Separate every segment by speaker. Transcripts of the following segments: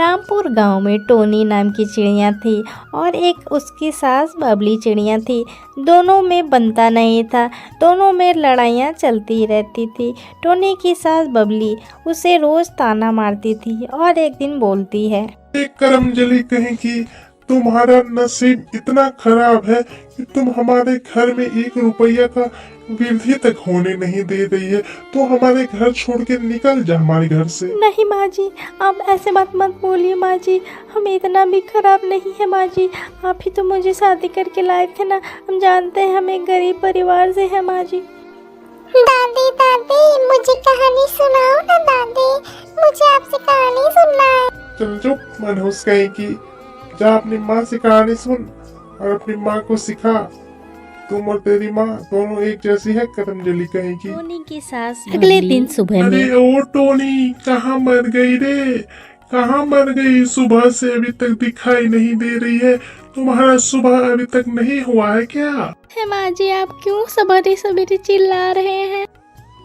Speaker 1: रामपुर गांव में टोनी नाम की चिड़िया थी और एक उसकी सास बबली चिड़िया थी। दोनों में बनता नहीं था, दोनों में लड़ाइयाँ चलती रहती थी। टोनी की सास बबली उसे रोज ताना मारती थी और एक दिन बोलती है,
Speaker 2: एक करमजली कहीं की, तुम्हारा नसीब इतना खराब है कि तुम हमारे घर में 1 रुपया का वृद्धि तक होने नहीं दे रही है। तो हमारे घर छोड़ के निकल जा हमारे घर से।
Speaker 1: नहीं माँ जी, आप ऐसे बात मत बोलिए माँ जी, हम इतना भी खराब नहीं है माँ जी। आप ही तो मुझे शादी करके लाए थे ना, हम जानते हैं हम एक गरीब परिवार से हैं माँ जी।
Speaker 3: दादी दादी मुझे कहानी सुनाओ ना दादी, मुझे आपसे कहानी सुनना है।
Speaker 2: चल चुप मनहूस कहीं की, जा अपनी माँ से कहानी सुन और अपनी माँ को सिखा। तुम और तेरी माँ दोनों एक जैसी है करमजली कहीं की।
Speaker 1: टोनी की सास अगले दिन सुबह
Speaker 2: अरे
Speaker 1: में
Speaker 2: ओ टोनी, कहाँ मर गई रे, कहाँ मर गई? सुबह से अभी तक दिखाई नहीं दे रही है। तुम्हारा सुबह अभी तक नहीं हुआ है क्या?
Speaker 1: है माँ जी, आप क्यों सवेरे सवेरे चिल्ला रहे हैं?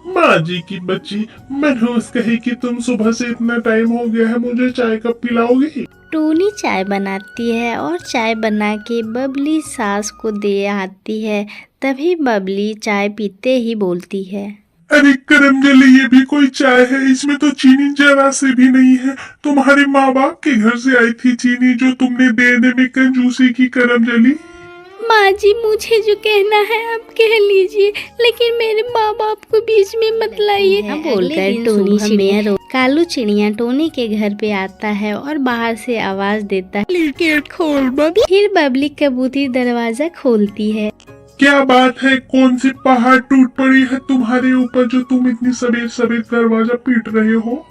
Speaker 2: माँ जी की बच्ची मनहूस कही कि तुम सुबह से इतना टाइम हो गया है, मुझे चाय कब पिलाओगी?
Speaker 1: टोनी चाय बनाती है और चाय बना के बबली सास को दे आती है। तभी बबली चाय पीते ही बोलती है,
Speaker 2: अरे करमजली, ये भी कोई चाय है? इसमें तो चीनी जरा से भी नहीं है। तुम्हारे माँ बाप के घर से आई थी चीनी जो तुमने देने में कंजूसी की करमजली।
Speaker 1: माँ जी मुझे जो कहना है आप कह लीजिए, लेकिन मेरे माँ बाप को बीच में मत लाइए। बोलकर टोनी चिड़िया कालू चिड़िया टोनी के घर पे आता है और बाहर से आवाज देता है, गेट खोल बबली। फिर बबली कबूतरी दरवाजा खोलती है।
Speaker 2: क्या बात है? कौन सी पहाड़ टूट पड़ी है तुम्हारे ऊपर जो तुम इतनी सवेर सवेर दरवाजा पीट रहे हो?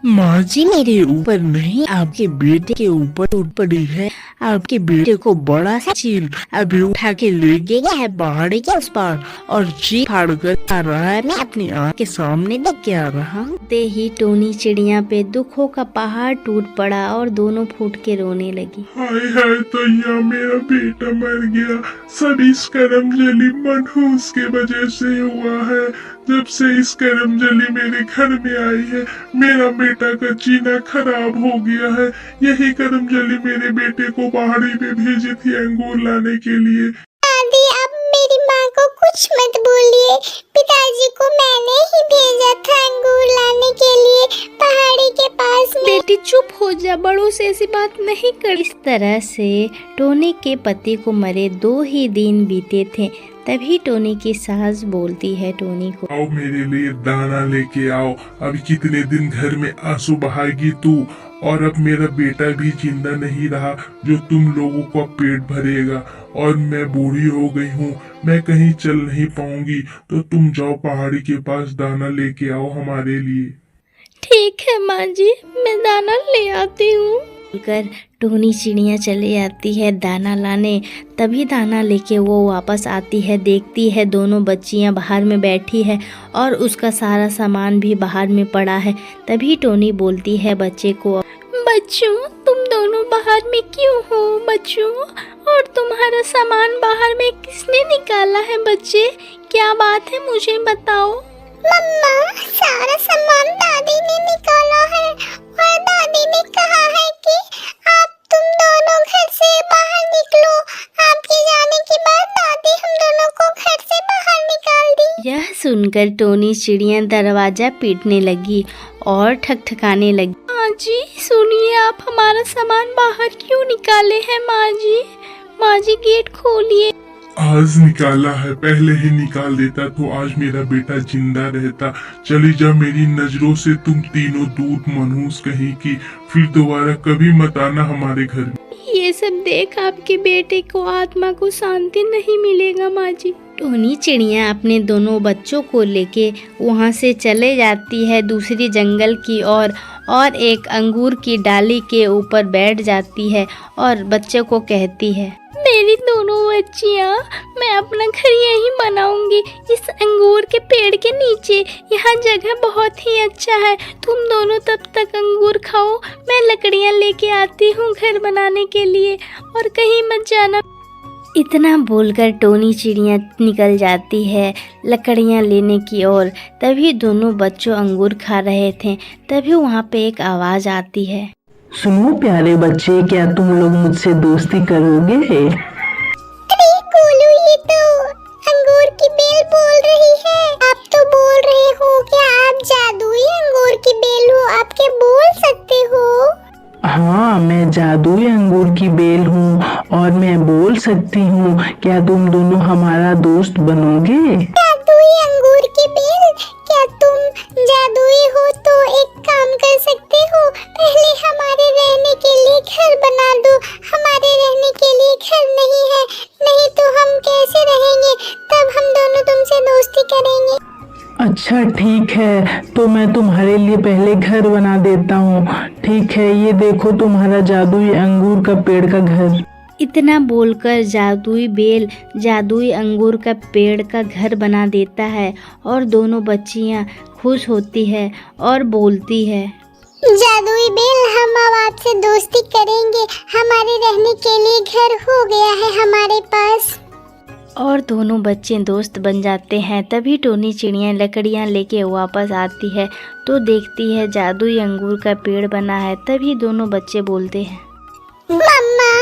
Speaker 4: माँ जी मेरे ऊपर नहीं, आपके बेटे के ऊपर टूट पड़ी है। आपके बेटे को बड़ा सा चील अभी उठा के ले गया है पहाड़ी के उस पार और जी फाड़ कर आ रहा है। मैं अपनी आँख के सामने देख के आ रहा हूँ।
Speaker 1: ते ही टोनी चिड़िया पे दुखों का पहाड़ टूट पड़ा और दोनों फूट के रोने लगी।
Speaker 2: हाय हाय तैया, मेरा बेटा मर गया। सब इस करमजली मनहूस के वजह से हुआ है। जब से इस करमजली मेरे घर में आई है, मेरा बेटा का जीना खराब हो गया है। यही करमजली मेरे बेटे को पहाड़ी पे भेजी थी अंगूर लाने के लिए।
Speaker 3: दादी अब मेरी माँ को कुछ मत बोलिए, पिताजी को मैंने ही भेजा था अंगूर लाने के लिए पहाड़ी के पास में।
Speaker 1: बेटी चुप हो जा, बड़ों से ऐसी बात नहीं कर। इस तरह से टोनी के पति को मरे 2 ही दिन बीते थे। तभी टोनी की सास बोलती है टोनी को,
Speaker 2: आओ मेरे लिए दाना लेके आओ। अभी कितने दिन घर में आंसू बहाएगी तू? और अब मेरा बेटा भी जिंदा नहीं रहा जो तुम लोगों का पेट भरेगा। और मैं बूढ़ी हो गई हूँ, मैं कहीं चल नहीं पाऊंगी। तो तुम जाओ पहाड़ी के पास दाना लेके आओ हमारे लिए।
Speaker 1: ठीक है माँ जी, मैं दाना ले आती हूँ। कर टोनी चिड़िया चले जाती है दाना लाने। तभी दाना लेके वो वापस आती है, देखती है दोनों बच्चियां बाहर में बैठी है और उसका सारा सामान भी बाहर में पड़ा है। तभी टोनी बोलती है बच्चे को, बच्चों तुम दोनों बाहर में क्यों हो बच्चों? और तुम्हारा सामान बाहर में किसने निकाला है बच्चे? क्या बात है मुझे बताओ।
Speaker 3: मम्मा सारा सामान दादी ने निकाला है और दादी ने कहा है कि आप तुम दोनों घर से बाहर निकलो। आपके जाने के बाद दादी हम दोनों को घर से बाहर निकाल दी।
Speaker 1: यह सुनकर टोनी चिड़िया दरवाजा पीटने लगी और ठकठकाने लगी। माँ जी सुनिए, आप हमारा सामान बाहर क्यों निकाले हैं? माँ जी गेट खोलिए।
Speaker 2: आज निकाला है, पहले ही निकाल देता तो आज मेरा बेटा जिंदा रहता। चली जा मेरी नजरों से तुम तीनों दूर मनहूस कहीं की। फिर दोबारा कभी मत आना हमारे घर में।
Speaker 1: ये सब देख आपके बेटे को आत्मा को शांति नहीं मिलेगा माँ जी। टोनी चिड़िया अपने दोनों बच्चों को लेके वहाँ से चले जाती है दूसरी जंगल की ओर और एक अंगूर की डाली के ऊपर बैठ जाती है और बच्चे को कहती है, मेरी दोनों बच्चियाँ, मैं अपना घर यहीं बनाऊंगी, इस अंगूर के पेड़ के नीचे। यहाँ जगह बहुत ही अच्छा है, तुम दोनों तब तक अंगूर खाओ, मैं लकड़ियाँ लेके आती हूँ घर बनाने के लिए, और कहीं मत जाना। इतना बोलकर टोनी चिड़िया निकल जाती है लकड़ियाँ लेने की ओर। तभी दोनों बच्चों अंगूर खा रहे थे। तभी वहाँ पे एक आवाज़ आती है,
Speaker 4: सुनो प्यारे बच्चे, क्या तुम लोग मुझसे दोस्ती करोगे?
Speaker 3: अरे गोलू, ये तो अंगूर की बेल बोल रही है। आप तो बोल रहे हो क्या आप जादुई अंगूर की बेल हो? आप क्या बोल सकते हो?
Speaker 4: हाँ, मैं जादुई अंगूर की बेल हूँ और मैं बोल सकती हूँ। क्या तुम दोनों हमारा दोस्त बनोगे?
Speaker 3: जादुई अंगूर की बेल, क्या तुम जादुई हो तो एक काम कर सकते हो, पहले हमारे रहने के लिए घर बना दो। हमारे रहने के लिए घर नहीं है, नहीं तो हम कैसे रहेंगे? तब हम दोनों तुमसे दोस्ती करेंगे।
Speaker 4: अच्छा ठीक है, तो मैं तुम्हारे लिए पहले घर बना देता हूँ। ठीक है, ये देखो तुम्हारा जादुई अंगूर का पेड़ का घर।
Speaker 1: इतना बोलकर जादुई बेल जादुई अंगूर का पेड़ का घर बना देता है और दोनों बच्चियां खुश होती है और बोलती है,
Speaker 3: जादुई बेल, हम अब आपसे दोस्ती करेंगे। हमारे रहने के लिए घर हो गया है हमारे पास।
Speaker 1: और दोनों बच्चे दोस्त बन जाते हैं। तभी टोनी चिड़िया लकड़ियाँ लेके वापस आती है तो देखती है जादुई अंगूर का पेड़ बना है। तभी दोनों बच्चे बोलते हैं,
Speaker 3: मम्मा,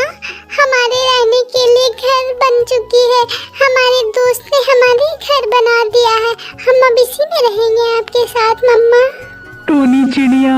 Speaker 3: हमारे रहने के लिए घर बन चुकी है। हमारे दोस्त ने हमारे घर बना दिया है। हम अब इसी में रहेंगे आपके साथ मम्मा।
Speaker 4: टोनी चिड़िया,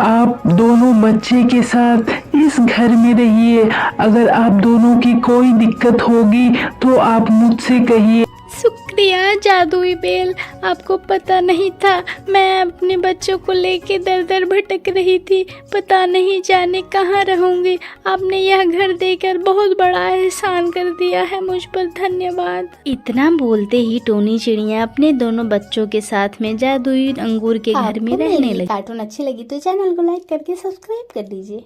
Speaker 4: आप दोनों बच्चे के साथ इस घर में रहिए। अगर आप दोनों की कोई दिक्कत होगी तो आप मुझसे कहिए।
Speaker 1: शुक्रिया जादुई बेल, आपको पता नहीं था, मैं अपने बच्चों को लेके दर दर भटक रही थी, पता नहीं जाने कहाँ रहूंगी। आपने यह घर देकर बहुत बड़ा एहसान कर दिया है मुझ पर, धन्यवाद। इतना बोलते ही टोनी चिड़िया अपने दोनों बच्चों के साथ में जादुई अंगूर के घर में रहने लगी। कार्टून अच्छी लगी तो चैनल को लाइक करके सब्सक्राइब कर दीजिए।